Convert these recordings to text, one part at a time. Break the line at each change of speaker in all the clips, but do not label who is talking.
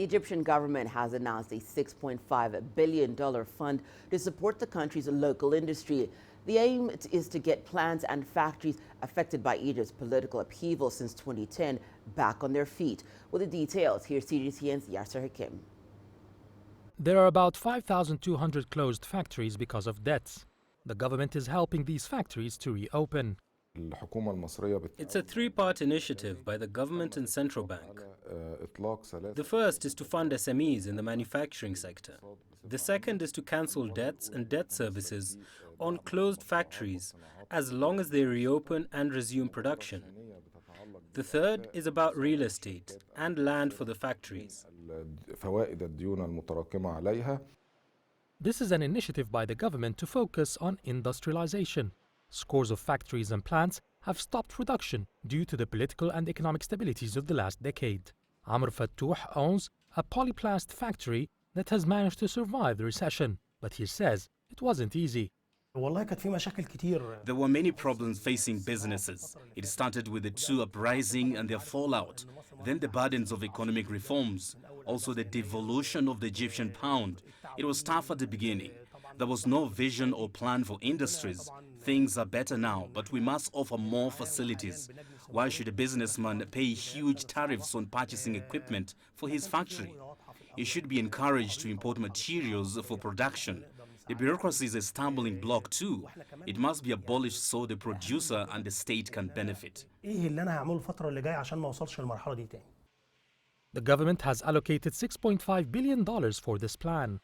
Egyptian government has announced a $6.5 billion fund to support the country's local industry. The aim is to get plants and factories affected by Egypt's political upheaval since 2010 back on their feet. With the details, here's CGTN's Yasser Hakim.
There are about 5,200 closed factories because of debts. The government is helping these factories to reopen.
It's a three-part initiative by the government and central bank. The first is to fund SMEs in the manufacturing sector. The second is to cancel debts and debt services on closed factories as long as they reopen and resume production. The third is about real estate and land for the factories.
This is an initiative by the government to focus on industrialization. Scores of factories and plants have stopped production due to the political and economic stabilities of the last decade. Amr Fattouh owns a polyplast factory that has managed to survive the recession, but he says it wasn't easy.
There were many problems facing businesses. It started with the two uprising and their fallout, then the burdens of economic reforms, also the devaluation of the Egyptian pound. It was tough at the beginning. There was no vision or plan for industries. Things are better now, but we must offer more facilities. Why should a businessman pay huge tariffs on purchasing equipment for his factory? He should be encouraged to import materials for production. The bureaucracy is a stumbling block too. It must be abolished so the producer and the state can benefit.
The government has allocated $6.5 billion for this plan.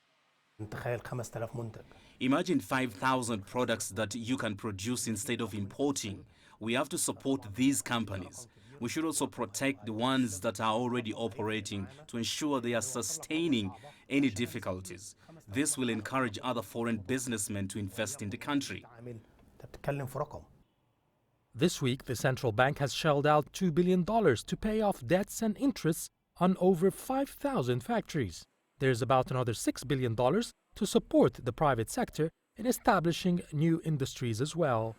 Imagine 5,000 products that you can produce instead of importing. We have to support these companies. We should also protect the ones that are already operating to ensure they are sustaining any difficulties. This will encourage other foreign businessmen to invest in the country.
This week, the central bank has shelled out $2 billion to pay off debts and interests on over 5,000 factories. There's about another $6 billion to support the private sector in establishing new industries as well.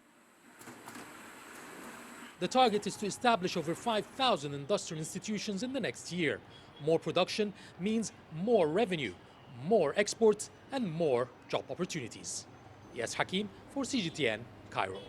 The target is to establish over 5,000 industrial institutions in the next year. More production means more revenue, more exports, and more job opportunities. Yes, Hakim for CGTN, Cairo.